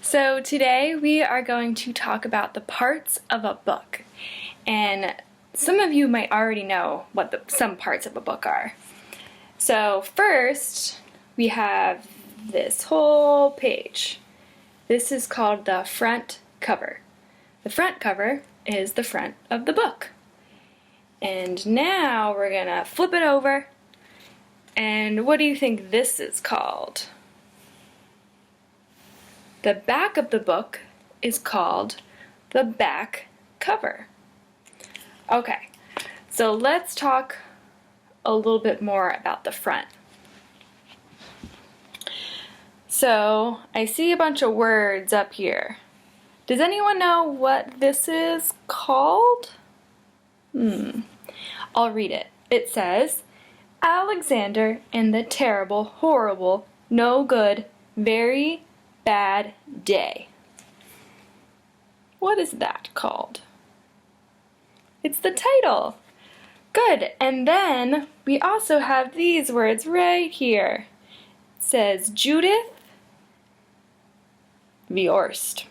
So today we are going to talk about the parts of a book. And some of you might already know what some parts of a book are. So first, we have this whole page. This is called the front cover. The front cover is the front of the book. And now we're gonna flip it over. And what do you think this is called? The back of the book is called the back cover. Okay, so let's talk a little bit more about the front. So I see a bunch of words up here. Does anyone know what this is called? I'll read it. It says, Alexander and the terrible, horrible, no good, very bad day. What is that called? It's the title. Good. And then we also have these words right here. It says Judith, Viorst.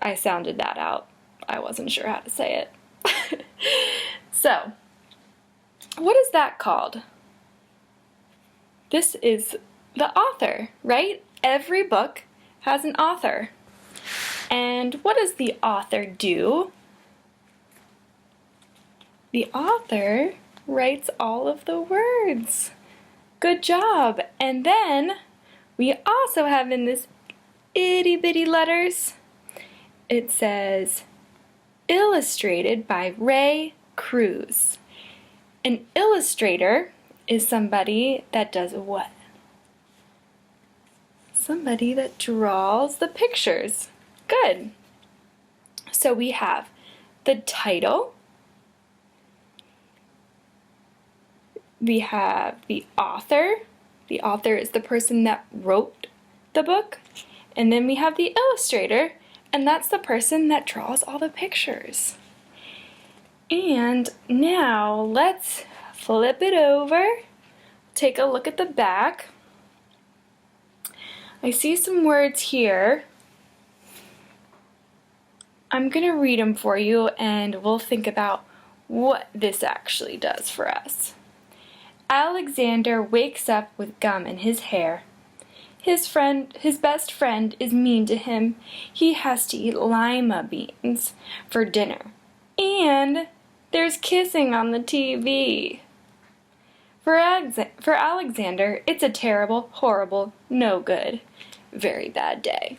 I sounded that out. I wasn't sure how to say it. So, what is that called? This is the author, right? Every book has an author. And what does the author do? The author writes all of the words. Good job. And then we also have in this itty bitty letters, it says illustrated by Crux. An illustrator is somebody that does what? Somebody that draws the pictures. Good. So we have the title. We have the author. The author is the person that wrote the book. And then we have the illustrator, and that's the person that draws all the pictures. And now let's flip it over. Take a look at the back. I see some words here. I'm going to read them for you and we'll think about what this actually does for us. Alexander wakes up with gum in his hair. His best friend is mean to him. He has to eat lima beans for dinner. And there's kissing on the TV. For Alexander, it's a terrible, horrible, no good, very bad day.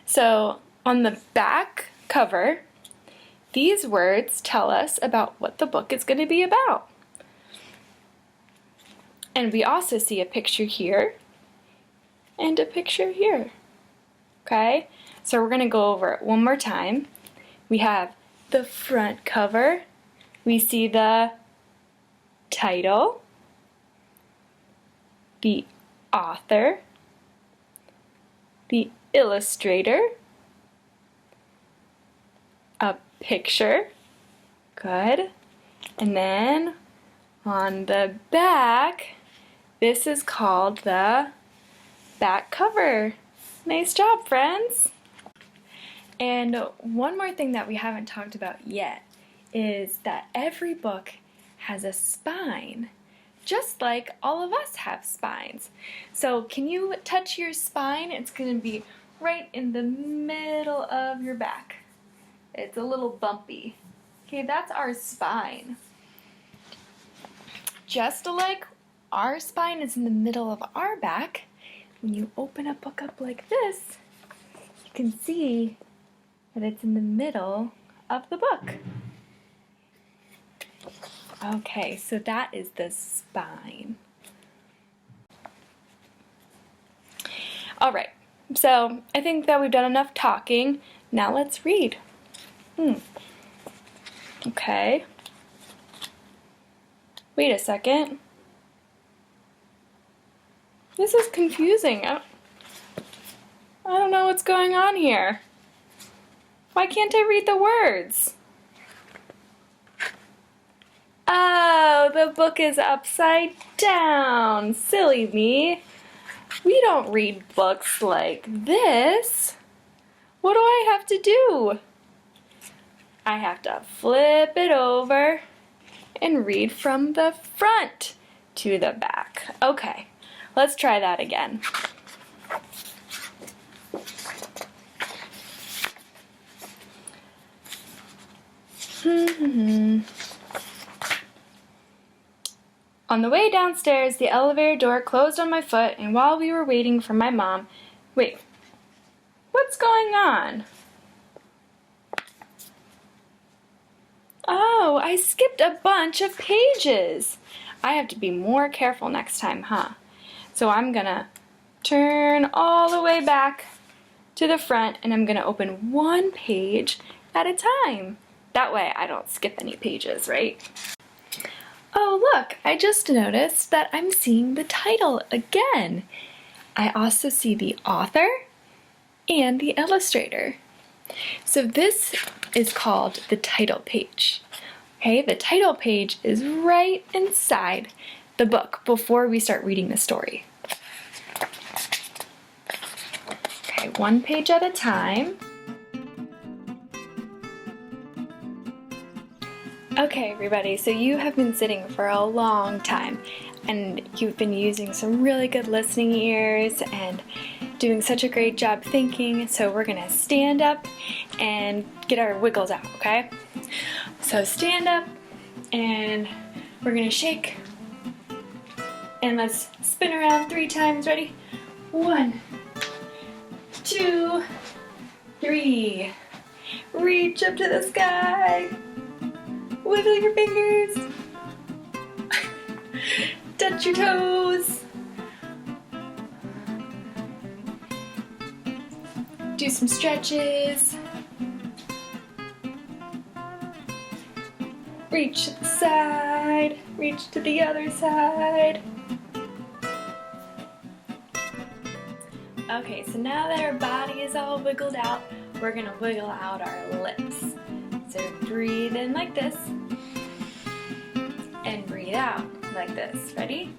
So on the back cover, these words tell us about what the book is going to be about. And we also see a picture here and a picture here. Okay, so we're going to go over it one more time. We have the front cover. We see the title, the author, the illustrator, a picture, good, and then on the back, this is called the back cover. Nice job, friends! And one more thing that we haven't talked about yet is that every book has a spine, just like all of us have spines. So can you touch your spine? It's going to be right in the middle of your back. It's a little bumpy. Okay, that's our spine. Just like our spine is in the middle of our back, when you open a book up like this, you can see that it's in the middle of the book. Okay, so that is the spine. All right, so I think that we've done enough talking. Now let's read. Okay. Wait a second. This is confusing. I don't know what's going on here. Why can't I read the words? Oh, the book is upside down. Silly me. We don't read books like this. What do I have to do? I have to flip it over and read from the front to the back. Okay, let's try that again. On the way downstairs, the elevator door closed on my foot, and while we were waiting for my mom... Wait, what's going on? Oh, I skipped a bunch of pages. I have to be more careful next time, huh? So I'm gonna turn all the way back to the front, and I'm gonna open one page at a time. That way I don't skip any pages, right? Oh, look, I just noticed that I'm seeing the title again. I also see the author and the illustrator. So this is called the title page. Okay, the title page is right inside the book before we start reading the story. Okay, one page at a time. Okay, everybody, so you have been sitting for a long time and you've been using some really good listening ears and doing such a great job thinking, so we're gonna stand up and get our wiggles out, okay? So stand up and we're gonna shake and let's spin around 3 times. Ready? 1, 2, 3. Reach up to the sky. Wiggle your fingers. Touch your toes. Do some stretches. Reach to the side. Reach to the other side. Okay, so now that our body is all wiggled out, we're gonna wiggle out our lips. So breathe in like this, and breathe out like this. Ready?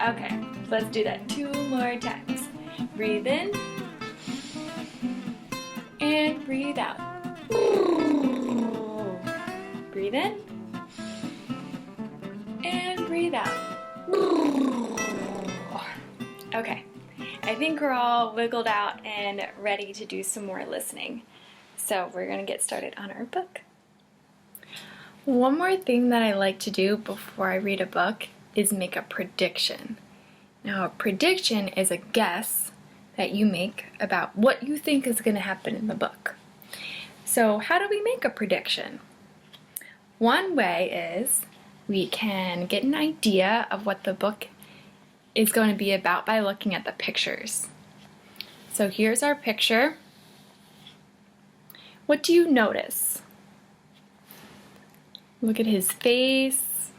Okay, let's do that 2 more times. Breathe in, and breathe out. Breathe in, and breathe out. Okay, I think we're all wiggled out and ready to do some more listening. So we're going to get started on our book. One more thing that I like to do before I read a book is make a prediction. Now, a prediction is a guess that you make about what you think is going to happen in the book. So how do we make a prediction? One way is we can get an idea of what the book is going to be about by looking at the pictures. So here's our picture. What do you notice? Look at his face,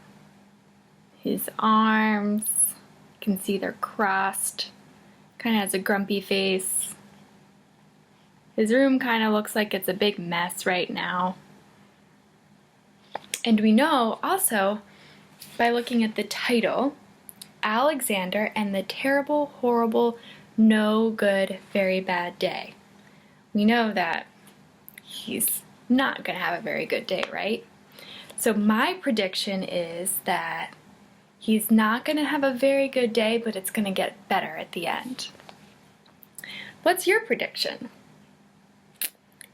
his arms. You can see they're crossed. Kind of has a grumpy face. His room kind of looks like it's a big mess right now. And we know also by looking at the title, Alexander and the Terrible, Horrible, No Good, Very Bad Day. We know that he's not going to have a very good day, right? So my prediction is that he's not going to have a very good day, but it's going to get better at the end. What's your prediction?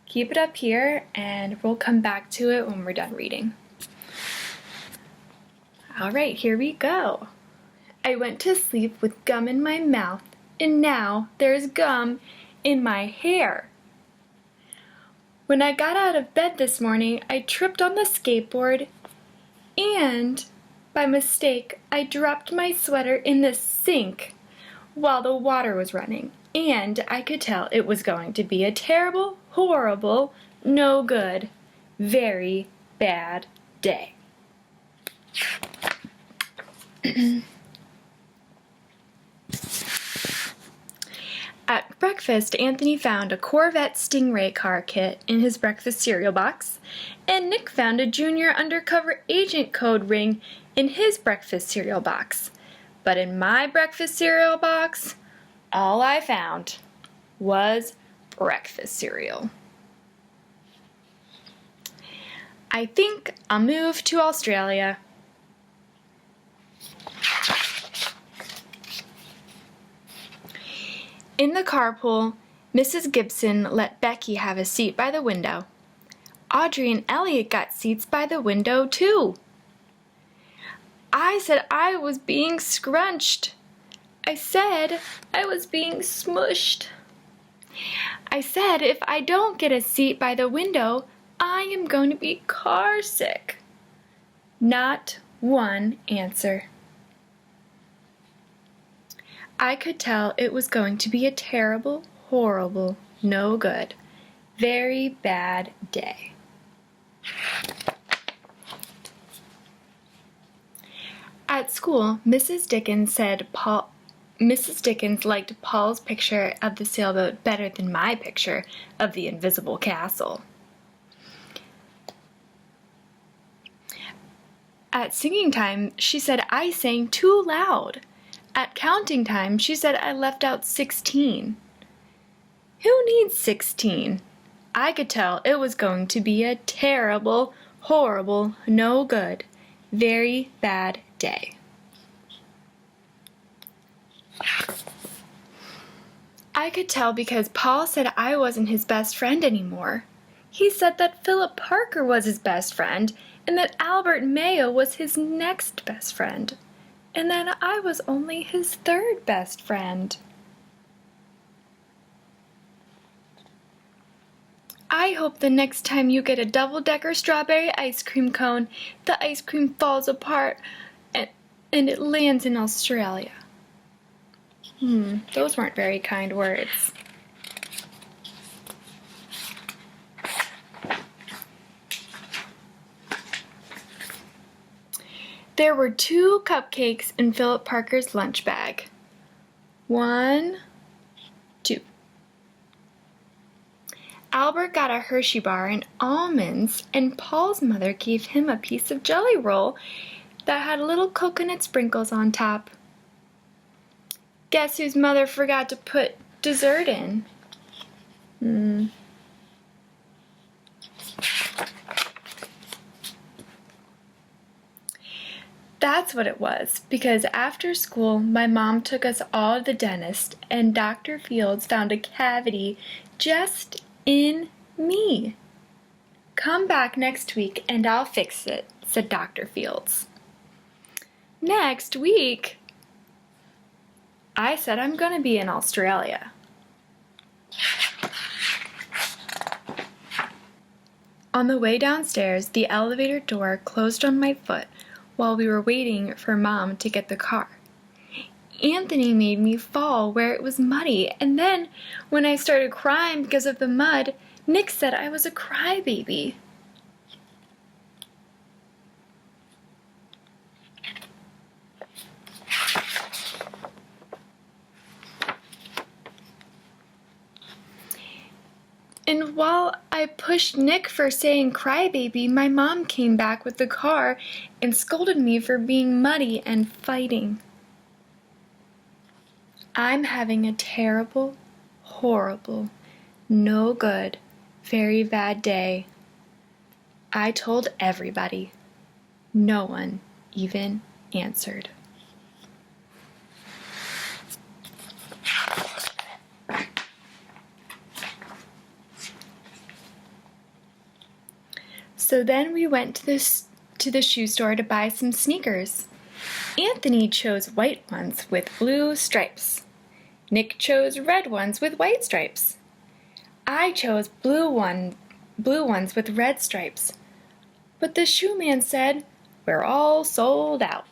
Keep it up here and we'll come back to it when we're done reading. All right, here we go. I went to sleep with gum in my mouth, and now there's gum in my hair. When I got out of bed this morning, I tripped on the skateboard, and by mistake, I dropped my sweater in the sink while the water was running, and I could tell it was going to be a terrible, horrible, no good, very bad day. At breakfast, Anthony found a Corvette Stingray car kit in his breakfast cereal box, and Nick found a junior undercover agent code ring in his breakfast cereal box. But in my breakfast cereal box, all I found was breakfast cereal. I think I'll move to Australia. In the carpool, Mrs. Gibson let Becky have a seat by the window. Audrey and Elliot got seats by the window, too. I said I was being scrunched. I said I was being smushed. I said if I don't get a seat by the window, I am going to be car sick. Not one answer. I could tell it was going to be a terrible, horrible, no good, very bad day. At school, Mrs. Dickens liked Paul's picture of the sailboat better than my picture of the invisible castle. At singing time, she said I sang too loud. At counting time, she said I left out 16. Who needs 16? I could tell it was going to be a terrible, horrible, no good, very bad day. I could tell because Paul said I wasn't his best friend anymore. He said that Philip Parker was his best friend and that Albert Mayo was his next best friend, and that I was only his third best friend. I hope the next time you get a double-decker strawberry ice cream cone, the ice cream falls apart and it lands in Australia. Those weren't very kind words. There were 2 cupcakes in Philip Parker's lunch bag. 1, 2. Albert got a Hershey bar and almonds, and Paul's mother gave him a piece of Jelly Roll that had little coconut sprinkles on top. Guess whose mother forgot to put dessert in? That's what it was, because after school, my mom took us all to the dentist, and Dr. Fields found a cavity just in me. Come back next week and I'll fix it, said Dr. Fields. Next week? I said I'm going to be in Australia. On the way downstairs, the elevator door closed on my foot while we were waiting for Mom to get the car. Anthony made me fall where it was muddy, and then when I started crying because of the mud, Nick said I was a crybaby. And while I pushed Nick for saying crybaby, my mom came back with the car and scolded me for being muddy and fighting. I'm having a terrible, horrible, no good, very bad day. I told everybody. No one even answered. So then we went to the shoe store to buy some sneakers. Anthony chose white ones with blue stripes. Nick chose red ones with white stripes. I chose blue ones with red stripes. But the shoe man said, "We're all sold out."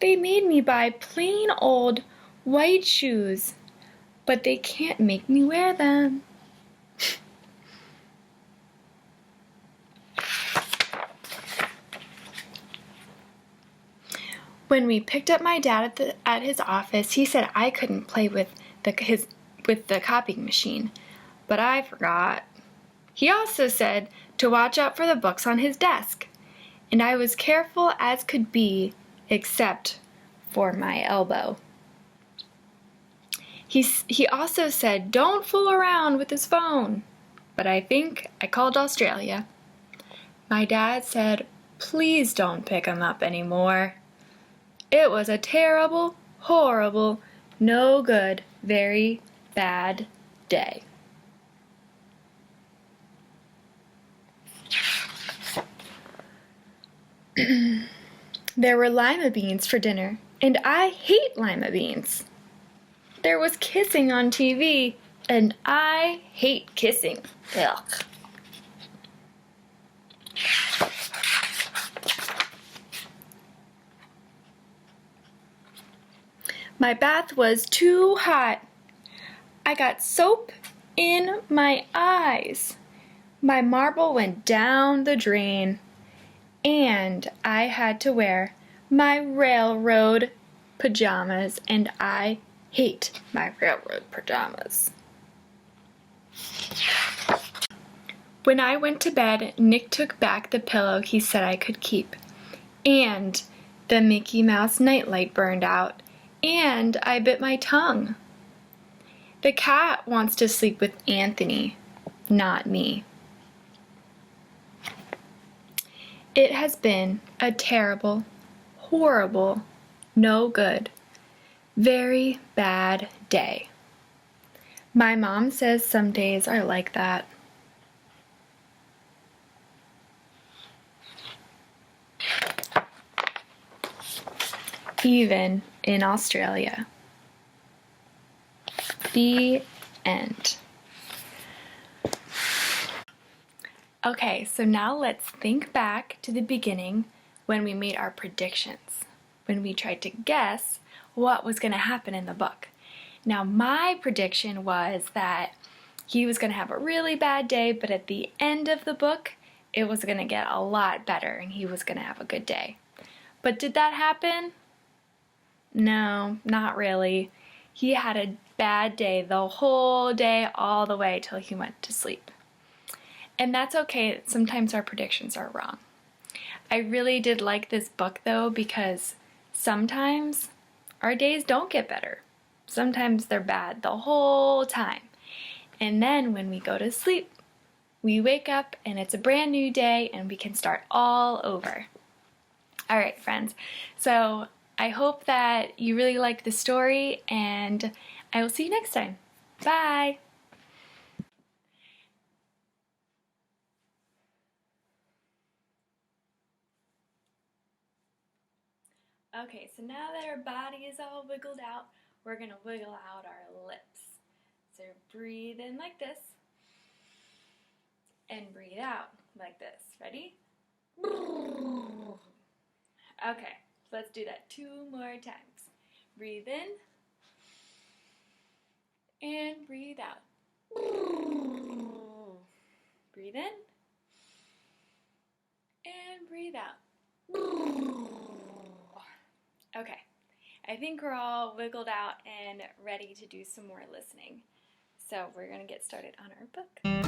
They made me buy plain old white shoes, but they can't make me wear them. When we picked up my dad at his office, he said I couldn't play with the copying machine, but I forgot. He also said to watch out for the books on his desk, and I was careful as could be, except for my elbow. He also said, don't fool around with his phone. But I think I called Australia. My dad said, please don't pick him up anymore. It was a terrible, horrible, no good, very bad day. There were lima beans for dinner, and I hate lima beans. There was kissing on TV, and I hate kissing. Ugh. My bath was too hot. I got soap in my eyes. My marble went down the drain. And I had to wear my railroad pajamas, and I hate my railroad pajamas. When I went to bed, Nick took back the pillow he said I could keep, and the Mickey Mouse nightlight burned out, and I bit my tongue. The cat wants to sleep with Anthony, not me. It has been a terrible, horrible, no good, very bad day. My mom says some days are like that. Even in Australia. The end. Okay, so now let's think back to the beginning when we made our predictions, when we tried to guess what was going to happen in the book. Now, my prediction was that he was going to have a really bad day, but at the end of the book, it was going to get a lot better and he was going to have a good day. But did that happen? No, not really. He had a bad day the whole day, all the way till he went to sleep. And that's okay, sometimes our predictions are wrong. I really did like this book though, because sometimes our days don't get better. Sometimes they're bad the whole time. And then when we go to sleep, we wake up and it's a brand new day and we can start all over. All right, friends. So I hope that you really liked the story, and I will see you next time. Bye! Okay, so now that our body is all wiggled out, we're going to wiggle out our lips. So breathe in like this, and breathe out like this. Ready? Okay, let's do that 2 more times. Breathe in, and breathe out. Breathe in, and breathe out. Okay, I think we're all wiggled out and ready to do some more listening. So we're going to get started on our book.